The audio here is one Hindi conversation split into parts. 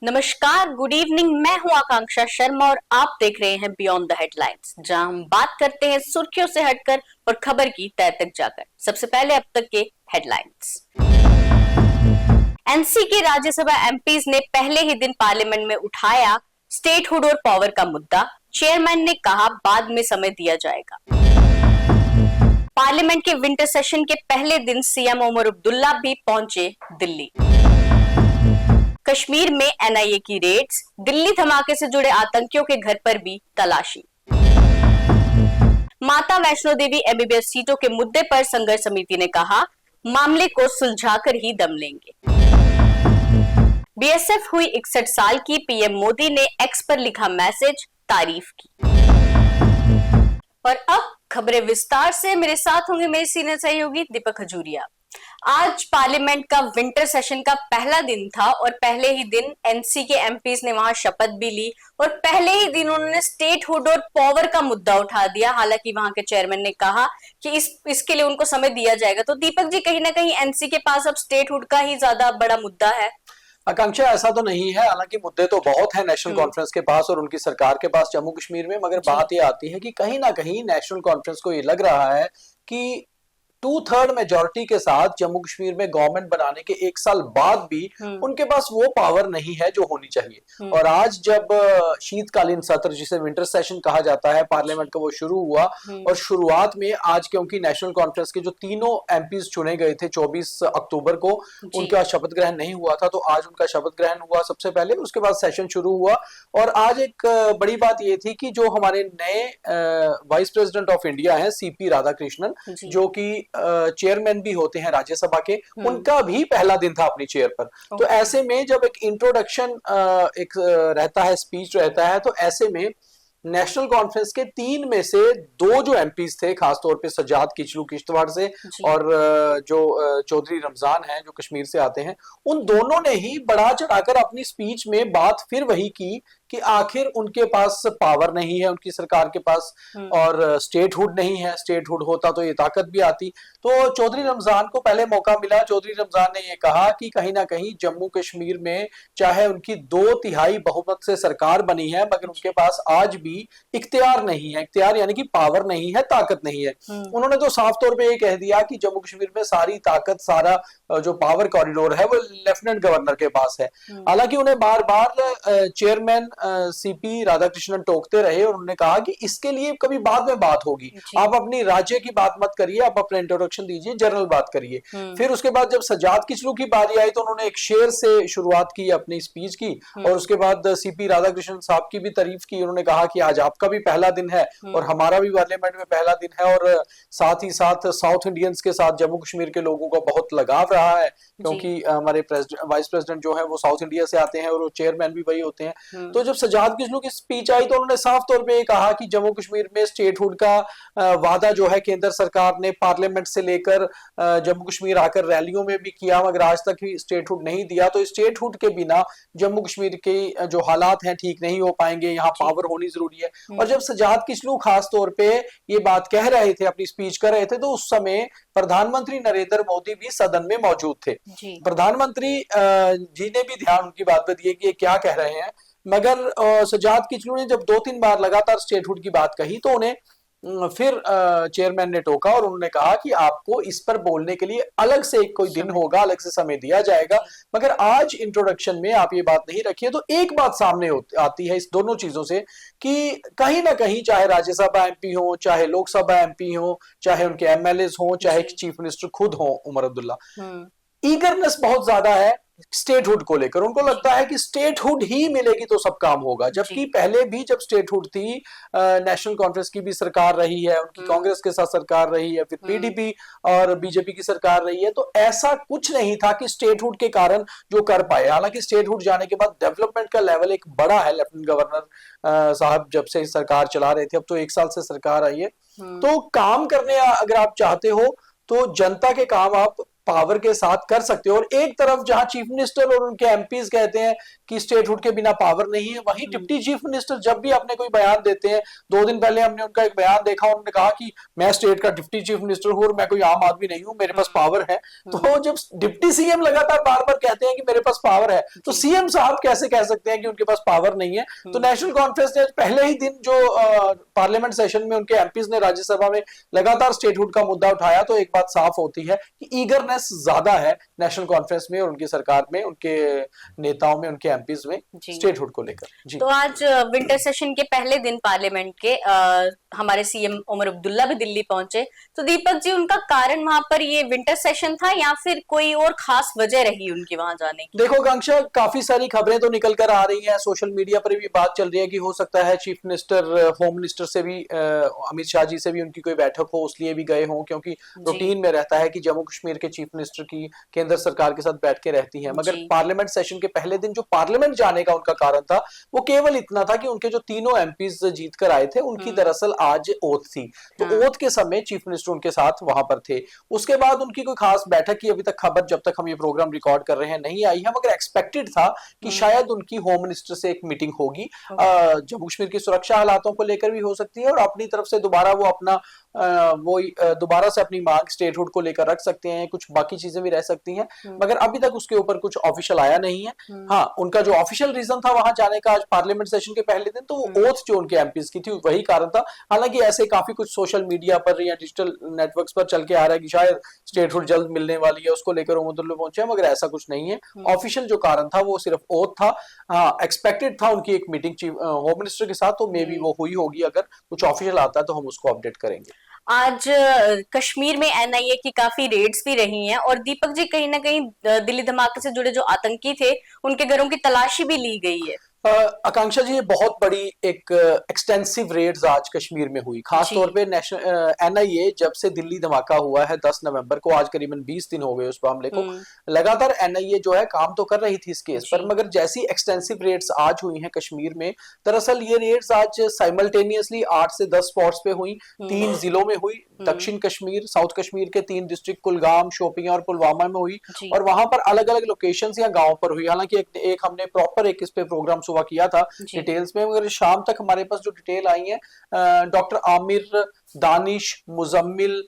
नमस्कार, गुड इवनिंग। मैं हूं आकांक्षा शर्मा और आप देख रहे हैं बियॉन्ड द हेडलाइंस, जहां हम बात करते हैं सुर्खियों से हटकर और खबर की तह तक जाकर। सबसे पहले अब तक के हेडलाइंस। एनसी के राज्यसभा एमपीज ने पहले ही दिन पार्लियामेंट में उठाया स्टेटहुड और पावर का मुद्दा। चेयरमैन ने कहा बाद में समय दिया जाएगा। पार्लियामेंट के विंटर सेशन के पहले दिन सीएम उमर अब्दुल्ला भी पहुंचे दिल्ली। कश्मीर में एनआईए की रेड्स, दिल्ली धमाके से जुड़े आतंकियों के घर पर भी तलाशी। माता वैष्णो देवी एमबीबीएस सीटों के मुद्दे पर संघर्ष समिति ने कहा मामले को सुलझाकर ही दम लेंगे। बीएसएफ हुई 61 साल की, पीएम मोदी ने एक्स पर लिखा मैसेज, तारीफ की। और अब खबरें विस्तार से। मेरे साथ होंगे मेरे सीनियर सहयोगी दीपक खजूरिया। आज पार्लियामेंट का विंटर सेशन का पहला दिन था और पहले ही दिन एनसी के एमपीज ने वहां शपथ भी ली और पहले ही दिन उन्होंने स्टेटहुड और पावर का मुद्दा उठा दिया। हालांकि वहां के चेयरमैन ने कहा कि इसके लिए उनको समय दिया जाएगा। तो दीपक जी, कहीं ना कहीं एनसी के पास अब स्टेटहुड का ही ज्यादा बड़ा मुद्दा है। आकांक्षा, ऐसा तो नहीं है। हालांकि मुद्दे तो बहुत है नेशनल कॉन्फ्रेंस के पास और उनकी सरकार के पास जम्मू कश्मीर में, मगर बात ये आती है कि कहीं ना कहीं नेशनल कॉन्फ्रेंस को ये लग रहा है कि 2/3 मेजोरिटी के साथ जम्मू कश्मीर में गवर्नमेंट बनाने के 1 साल बाद भी उनके पास वो पावर नहीं है जो होनी चाहिए। और आज जब शीतकालीन सत्र, जिसे विंटर सेशन कहा जाता है, पार्लियामेंट का वो शुरू हुआ और शुरुआत में आज क्योंकि नेशनल कॉन्फ्रेंस के जो तीनों एमपीज चुने गए थे 24 अक्टूबर को, उनका शपथ ग्रहण नहीं हुआ था, तो आज उनका शपथ ग्रहण हुआ सबसे पहले, उसके बाद सेशन शुरू हुआ। और आज एक बड़ी बात ये थी कि जो हमारे नए वाइस प्रेसिडेंट ऑफ इंडिया हैं सीपी राधाकृष्णन, जो कि चेयरमैन भी होते हैं राज्यसभा के, उनका भी पहला दिन था अपनी चेयर पर। तो ऐसे में जब एक इंट्रोडक्शन एक रहता है, स्पीच रहता है, तो ऐसे में नेशनल कॉन्फ्रेंस के 3 में से 2 जो एमपीज थे, खासतौर पे सज्जाद किचलू किश्तवाड़ से और जो चौधरी रमजान हैं जो कश्मीर से आते हैं, उन दोनों ने ही बढ़ा चढ़ाकर अपनी स्पीच में बात फिर वही की कि आखिर उनके पास पावर नहीं है, उनकी सरकार के पास, और स्टेटहुड नहीं है। स्टेटहुड होता तो ये ताकत भी आती। तो चौधरी रमजान को पहले मौका मिला। चौधरी रमजान ने ये कहा कि कहीं ना कहीं जम्मू कश्मीर में चाहे उनकी 2/3 बहुमत से सरकार बनी है, मगर उनके पास आज भी इख्तियार नहीं है। इख्तियार यानी कि पावर नहीं है, ताकत नहीं है। उन्होंने तो साफ तौर पे ये कह दिया कि जम्मू कश्मीर में सारी ताकत, सारा जो पावर कॉरिडोर है वो लेफ्टिनेंट गवर्नर के पास है। हालांकि उन्हें बार बार चेयरमैन सीपी राधाकृष्णन टोकते रहे और उन्होंने कहा कि इसके लिए कभी बाद में बात होगी, आप अपनी राज्य की बात मत करिए, आप अपना इंट्रोडक्शन दीजिए, जनरल बात करिए। फिर उसके बाद जब सज्जाद किचलू की बारी आई तो उन्होंने एक शेर से शुरुआत की अपनी स्पीच की और उसके बाद सीपी राधाकृष्णन साहब की भी तारीफ की। उन्होंने कहा कि आज आपका भी पहला दिन है और हमारा भी पार्लियामेंट में पहला दिन है, और साथ ही साथ साउथ इंडियंस के साथ जम्मू कश्मीर के लोगों का बहुत लगाव रहा है, क्योंकि हमारे वाइस प्रेसिडेंट जो है वो साउथ इंडिया से आते हैं और वो चेयरमैन भी वही होते हैं। तो जब सज्जाद किचलू की स्पीच आई तो उन्होंने साफ तौर पे कहा कि जम्मू कश्मीर में स्टेटहुड का वादा जो है केंद्र सरकार ने पार्लियामेंट से लेकर जम्मू कश्मीर आकर रैलियों में भी किया, मगर आज तक भी स्टेटहुड नहीं दिया। तो स्टेटहुड के बिना जम्मू कश्मीर के जो हालात हैं ठीक नहीं हो पाएंगे, यहाँ पावर होनी जरूरी है। और जब सज्जाद किचलू खास तौर पे ये बात कह रहे थे, अपनी स्पीच कर रहे थे, तो उस समय प्रधानमंत्री नरेंद्र मोदी भी सदन में मौजूद थे। प्रधानमंत्री जी ने भी ध्यान उनकी बात पर दिए कि ये क्या कह रहे हैं, मगर सज्जाद किचलू ने जब 2-3 बार लगातार स्टेटहुड की बात कही तो उन्हें फिर चेयरमैन ने टोका और उन्होंने कहा कि आपको इस पर बोलने के लिए अलग से कोई दिन होगा, अलग से समय दिया जाएगा, मगर आज इंट्रोडक्शन में आप ये बात नहीं रखिए। तो एक बात सामने आती है इस दोनों चीजों से कि कहीं ना कहीं चाहे राज्यसभा एमपी हो, चाहे लोकसभा एमपी हो, चाहे उनके एमएलएस हो, चाहे चीफ मिनिस्टर खुद हो उमर अब्दुल्ला, ईगरनेस बहुत ज्यादा है स्टेटहुड को लेकर। उनको लगता है कि स्टेटहुड ही मिलेगी तो सब काम होगा, जबकि पहले भी जब स्टेटहुड थी, नेशनल कॉन्फ्रेंस की भी सरकार रही है, उनकी कांग्रेस के साथ सरकार रही है, फिर पीडीपी और बीजेपी की सरकार रही है, तो ऐसा कुछ नहीं था कि स्टेटहुड के कारण जो कर पाए। हालांकि स्टेटहुड जाने के बाद डेवलपमेंट का लेवल एक बड़ा है। लेफ्टिनेंट गवर्नर साहब जब से सरकार चला रहे थे, अब तो 1 साल से सरकार आई है, तो काम करने अगर आप चाहते हो तो जनता के काम आप पावर के साथ कर सकते हो। और एक तरफ जहां चीफ मिनिस्टर और उनके एमपीज कहते हैं कि स्टेटहुड के बिना पावर नहीं है, वहीं डिप्टी चीफ मिनिस्टर जब भी अपने कोई बयान देते हैं, 2 दिन पहले हमने उनका एक बयान देखा, उन्होंने कहा कि मैं स्टेट का डिप्टी चीफ मिनिस्टर हूं और मैं कोई आम आदमी नहीं हूं, मेरे पास पावर है। तो जब डिप्टी सीएम लगातार बार बार कहते हैं कि मेरे पास पावर है, तो सीएम साहब कैसे कह सकते हैं कि उनके पास पावर नहीं है? तो नेशनल कॉन्फ्रेंस ने पहले ही दिन जो पार्लियामेंट सेशन में उनके एमपीज ने राज्यसभा में लगातार स्टेटहुड का मुद्दा उठाया, तो एक बात साफ होती है कि ईगरनेस ज्यादा है नेशनल कॉन्फ्रेंस में और उनकी सरकार में, उनके नेताओं में, उनके एमपीज में स्टेटहुड को लेकर। जी, तो आज विंटर सेशन के पहले दिन पार्लियामेंट के हमारे सीएम उमर अब्दुल्ला भी दिल्ली पहुंचे। तो दीपक जी, उनका कारण वहां पर ये विंटर सेशन था या फिर कोई और खास वजह रही उनकी वहां जाने की? देखो आकांक्षा, काफी सारी खबरें तो निकल कर आ रही हैं, सोशल मीडिया पर भी बात चल रही है कि हो सकता है चीफ मिनिस्टर होम मिनिस्टर से भी अमित शाह जी से भी उनकी कोई बैठक हो, उसलिए भी गए हों, क्योंकि रूटीन में रहता है कि जम्मू कश्मीर के चीफ मिनिस्टर की केंद्र सरकार के साथ बैठ के रहती है। मगर पार्लियामेंट सेशन के पहले दिन जो पार्लियामेंट जाने का उनका कारण था, वो केवल इतना था कि उनके जो तीनों एमपीज जीत कर आए थे, उनकी दरअसल आज ओथ थी। तो ओथ के समय चीफ मिनिस्टर उनके साथ वहां पर थे। उसके बाद उनकी कोई खास बैठक की अभी तक खबर, जब तक हम ये प्रोग्राम रिकॉर्ड कर रहे हैं, नहीं आई है। मगर एक्सपेक्टेड था कि शायद उनकी होम मिनिस्टर से एक मीटिंग होगी, जम्मू कश्मीर की सुरक्षा हालातों को लेकर भी हो सकती है, और अपनी तरफ से दोबारा वो अपना वो दोबारा से अपनी मांग स्टेटहुड को लेकर रख सकते हैं, कुछ बाकी चीजें भी रह सकती हैं। मगर अभी तक उसके ऊपर कुछ ऑफिशियल आया नहीं है। हाँ, उनका जो ऑफिशियल रीजन था वहां जाने का आज पार्लियामेंट सेशन के पहले दिन, तो वो ओथ जो उनके एमपीज की थी वही कारण था। हालांकि ऐसे काफी कुछ सोशल मीडिया पर या डिजिटल नेटवर्क्स पर चल के आ रहा है कि शायद स्टेटहुड जल्द मिलने वाली है, उसको लेकर उमर पहुंचे, मगर ऐसा कुछ नहीं है। ऑफिशियल जो कारण था वो सिर्फ ओथ था। हाँ, एक्सपेक्टेड था उनकी एक मीटिंग चीफ होम मिनिस्टर के साथ, तो मे बी वो हुई होगी। अगर कुछ ऑफिशियल आता है तो हम उसको अपडेट करेंगे। आज कश्मीर में एनआईए की काफी रेड्स भी रही हैं, और दीपक जी, कहीं ना कहीं दिल्ली धमाके से जुड़े जो आतंकी थे उनके घरों की तलाशी भी ली गई है। आकांक्षा जी, ये बहुत बड़ी एक एक्सटेंसिव रेड्स आज कश्मीर में हुई, खास तौर पे नेशनल एनआईए जब से दिल्ली धमाका हुआ है 10 नवंबर को, आज करीबन 20 दिन हो गए उस मामले को। लगातार एनआईए जो है काम तो कर रही थी इस केस पर, मगर जैसी एक्सटेंसिव रेड्स आज हुई हैं कश्मीर में, दरअसल ये रेड्स आज साइमल्टेनियसली 8 से 10 स्पॉट्स पे हुई, 3 जिलों में हुई। दक्षिण कश्मीर, साउथ कश्मीर के 3 डिस्ट्रिक्ट कुलगाम, शोपियां और पुलवामा में हुई, और वहां पर अलग अलग लोकेशंस या गांव पर हुई। हालांकि एक हमने प्रॉपर एक इस पे प्रोग्राम सुबह किया था डिटेल्स में, मगर शाम तक हमारे पास जो डिटेल आई है, डॉक्टर आमिर, दानिश, मुजम्मिल,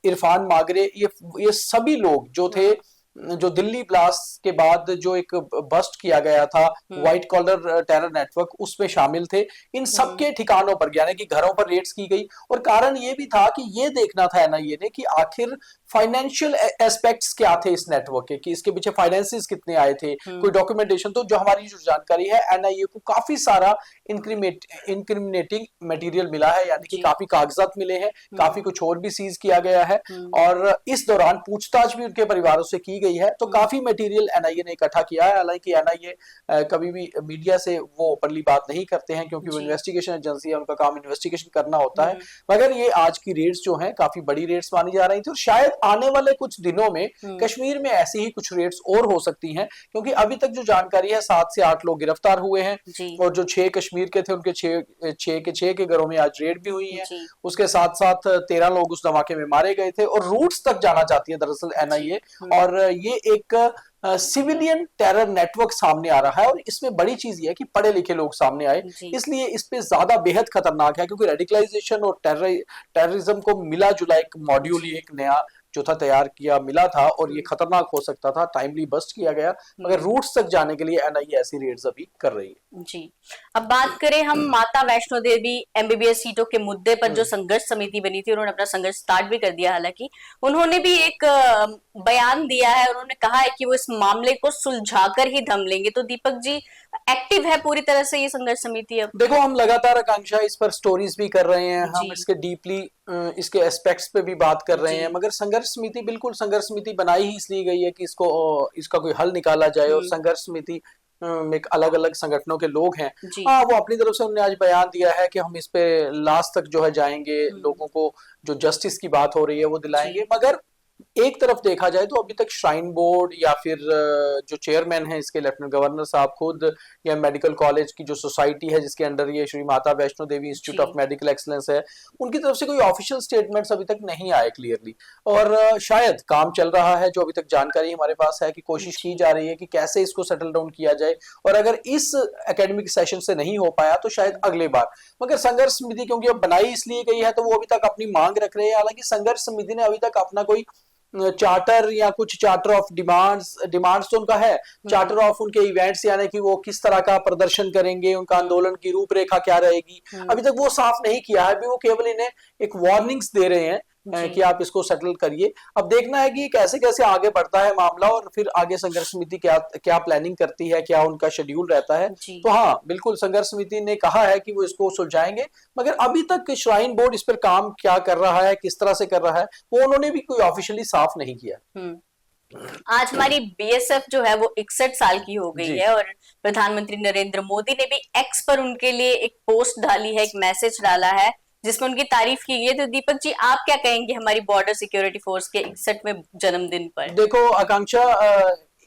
इरफान मागरे, ये सभी लोग जो थे, जो दिल्ली ब्लास्ट के बाद जो एक बस्ट किया गया था व्हाइट कॉलर टेरर नेटवर्क, उसमें शामिल थे। इन सबके ठिकानों पर, यानी कि घरों पर रेड्स की गई, और कारण ये भी था कि ये देखना था एनआईए ने कि आखिर फाइनेंशियल एस्पेक्ट्स क्या थे इस नेटवर्क के, कि इसके पीछे फाइनेंसेस कितने आए थे, कोई डॉक्यूमेंटेशन। तो जो हमारी जो जानकारी है, एनआईए को काफी सारा इंक्रिमिनेटिंग मटेरियल मिला है, यानी कि काफी कागजात मिले हैं, काफी कुछ और भी सीज किया गया है, और इस दौरान पूछताछ भी उनके परिवारों से की गई है। तो काफी मटेरियल एनआईए ने इकट्ठा किया है। हालांकि एनआईए कभी भी मीडिया से वो ओपनली बात नहीं करते हैं, क्योंकि वो इन्वेस्टिगेशन एजेंसी है, उनका काम इन्वेस्टिगेशन करना होता है। मगर ये आज की रेड्स जो हैं काफी बड़ी रेड्स मानी जा रही थी, और शायद आने वाले कुछ दिनों में कश्मीर में ऐसी ही कुछ रेड्स और हो सकती हैं, क्योंकि अभी तक जो जानकारी है 7 से 8 लोग गिरफ्तार हुए हैं, और जो 6 कश्मीर के थे उनके 6 के घरों में आज रेड भी हुई है। उसके साथ साथ 13 लोग उस धमाके में मारे गए थे, और रूट्स तक जाना चाहती है दरअसल एनआईए, और ये एक सिविलियन टेरर नेटवर्क सामने आ रहा है। और इसमें बड़ी चीज ये है कि पढ़े लिखे लोग सामने आए, इसलिए इस पे ज्यादा बेहद खतरनाक है, क्योंकि रेडिकलाइजेशन और टेररिज्म को मिला जुला एक मॉड्यूल, ये एक नया जो था तैयार किया मिला था, और ये खतरनाक हो सकता था। टाइमली बस्ट किया गया, मगर रूट्स तक जाने के लिए एनआईए ऐसी रेड्स अभी कर रही है। जी, अब बात करें हम माता वैष्णो देवी एमबीबीएस सीटों के मुद्दे पर, जो संघर्ष समिति बनी थी, उन्होंने अपना संघर्ष स्टार्ट भी कर दिया। हालांकि उन्होंने भी एक बयान दिया है, उन्होंने कहा है कि वो इस मामले को सुलझाकर ही दम लेंगे। तो दीपक जी, एक्टिव है पूरी तरह से ये संघर्ष समिति? अब देखो, हम लगातार आकांक्षा इस पर स्टोरीज भी कर रहे हैं, हम इसके डीपली इसके एस्पेक्ट्स पे भी बात कर रहे हैं, मगर संघर्ष समिति, बिल्कुल संघर्ष समिति बनाई ही इसलिए गई है कि इसका कोई हल निकाला जाए। और संघर्ष समिति में अलग अलग संगठनों के लोग हैं। हाँ, वो अपनी तरफ से उन्होंने आज बयान दिया है कि हम इस पे लास्ट तक जो है जाएंगे, लोगों को जो जस्टिस की बात हो रही है वो दिलाएंगे। मगर एक तरफ देखा जाए तो अभी तक श्राइन बोर्ड या फिर जो चेयरमैन है इसके लेफ्टिनेंट गवर्नर साहब खुद, या मेडिकल कॉलेज की जो सोसाइटी है जिसके अंडर ये Shri Mata Vaishno Devi institute of medical excellence है, उनकी तरफ से कोई ऑफिशियल स्टेटमेंट्स अभी तक नहीं आए क्लियरली। और शायद काम चल रहा है, जो अभी तक जानकारी हमारे पास है कि कोशिश की जा रही है कि कैसे इसको सेटल डाउन किया जाए, और अगर इस एकेडमिक सेशन से नहीं हो पाया तो शायद अगले बार। मगर संघर्ष समिति क्योंकि अब बनाई इसलिए गई है तो वो अभी तक अपनी मांग रख रहे हैं। हालांकि संघर्ष समिति ने अभी तक अपना कोई चार्टर या कुछ चार्टर ऑफ डिमांड्स तो उनका है, चार्टर ऑफ उनके इवेंट्स, यानी कि वो किस तरह का प्रदर्शन करेंगे, उनका आंदोलन की रूपरेखा क्या रहेगी, अभी तक वो साफ नहीं किया है। अभी वो केवल इन्हें एक वार्निंग्स दे रहे हैं कि आप इसको सेटल करिए। अब देखना है कि कैसे कैसे आगे बढ़ता है मामला, और फिर आगे संघर्ष समिति क्या क्या प्लानिंग करती है, क्या उनका शेड्यूल रहता है। तो हाँ, बिल्कुल संघर्ष समिति ने कहा है कि वो इसको सुलझाएंगे, मगर अभी तक श्राइन बोर्ड इस पर काम क्या कर रहा है, किस तरह से कर रहा है, वो उन्होंने भी कोई ऑफिशियली साफ नहीं किया। आज हमारी बीएसएफ जो है वो 61 साल की हो गई है, और प्रधानमंत्री नरेंद्र मोदी ने भी एक्स पर उनके लिए एक पोस्ट डाली है, एक मैसेज डाला है जिसमें उनकी तारीफ की गई है। तो दीपक जी, आप क्या कहेंगे हमारी बॉर्डर सिक्योरिटी फोर्स के 61वें जन्मदिन पर? देखो आकांक्षा,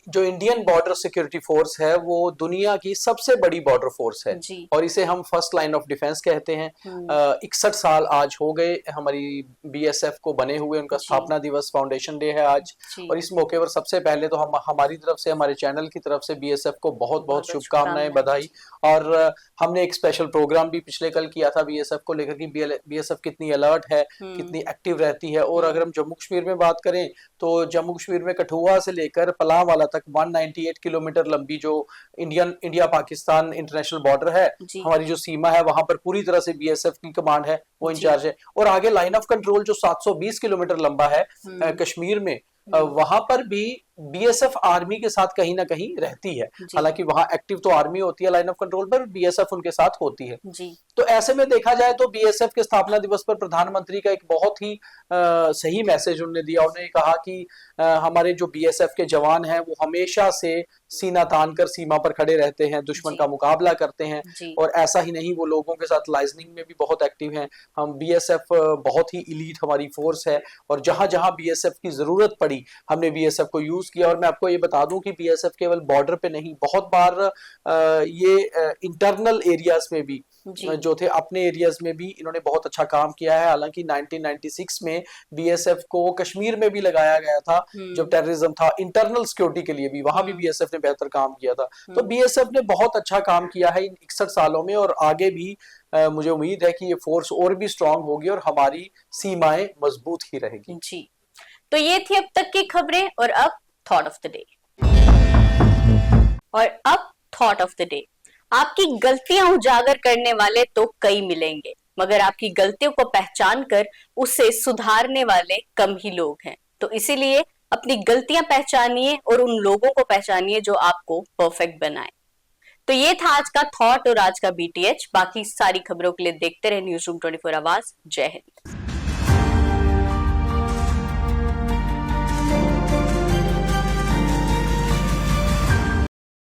जो इंडियन बॉर्डर सिक्योरिटी फोर्स है वो दुनिया की सबसे बड़ी बॉर्डर फोर्स है, और इसे हम फर्स्ट लाइन ऑफ डिफेंस कहते हैं। 61 साल आज हो गए हमारी बीएसएफ को बने हुए, उनका स्थापना दिवस, फाउंडेशन डे है आज। और इस मौके पर सबसे पहले तो हम हमारी तरफ से, हमारे चैनल की तरफ से बीएसएफ को बहुत बहुत शुभकामनाएं, बधाई। और हमने एक स्पेशल प्रोग्राम भी पिछले कल किया था बीएसएफ को लेकर कि बीएसएफ कितनी अलर्ट है, कितनी एक्टिव रहती है। और अगर हम जम्मू कश्मीर में बात करें तो जम्मू कश्मीर में कठुआ से लेकर पलावाला तक 198 किलोमीटर लंबी जो इंडिया पाकिस्तान इंटरनेशनल बॉर्डर है, हमारी जो सीमा है, वहां पर पूरी तरह से बीएसएफ की कमांड है, वो इंचार्ज है। और आगे लाइन ऑफ कंट्रोल जो 720 किलोमीटर लंबा है कश्मीर में, वहां पर भी बीएसएफ आर्मी के साथ कहीं ना कहीं रहती है। हालांकि वहां एक्टिव तो आर्मी होती है लाइन ऑफ कंट्रोल पर, बीएसएफ उनके साथ होती है जी। तो ऐसे में देखा जाए तो बीएसएफ के स्थापना दिवस पर प्रधानमंत्री का एक बहुत ही सही मैसेज उन्होंने दिया। उन्होंने कहा कि हमारे जो बीएसएफ के जवान हैं वो हमेशा से सीना तान कर सीमा पर खड़े रहते हैं, दुश्मन का मुकाबला करते हैं। और ऐसा ही नहीं, वो लोगों के साथ लाइजनिंग में भी बहुत एक्टिव हैं। हम बीएसएफ बहुत ही इलीट हमारी फोर्स है, और जहां जहां बीएसएफ की जरूरत पड़ी हमने बीएसएफ को यूज किया। और मैं आपको ये बता दूं कि बीएसएफ केवल बॉर्डर पे नहीं, बहुत बार ये इंटरनल एरियाज में भी जो थे, अपने एरियाज में भी इन्होंने बहुत अच्छा काम किया है। हालांकि 1996 में बीएसएफ को कश्मीर में भी लगाया गया था जब टेररिज्म था, इंटरनल सिक्योरिटी के लिए भी वहां भी बीएसएफ ने बेहतर काम किया था। तो बीएसएफ ने बहुत अच्छा काम किया है इन 61 सालों में, और आगे भी मुझे उम्मीद है कि ये फोर्स और भी स्ट्रांग होगी और हमारी सीमाएं मजबूत ही रहेगी जी। तो ये थी अब तक की खबरें, और अब थॉट ऑफ द डे। और अब थॉट ऑफ द डे, आपकी गलतियां उजागर करने वाले तो कई मिलेंगे, मगर आपकी गलतियों को पहचान कर उसे सुधारने वाले कम ही लोग हैं। तो इसीलिए अपनी गलतियां पहचानिए और उन लोगों को पहचानिए जो आपको परफेक्ट बनाए। तो ये था आज का थॉट और आज का बीटीएच। बाकी सारी खबरों के लिए देखते रहे न्यूज़ रूम 24 आवाज। जय हिंद।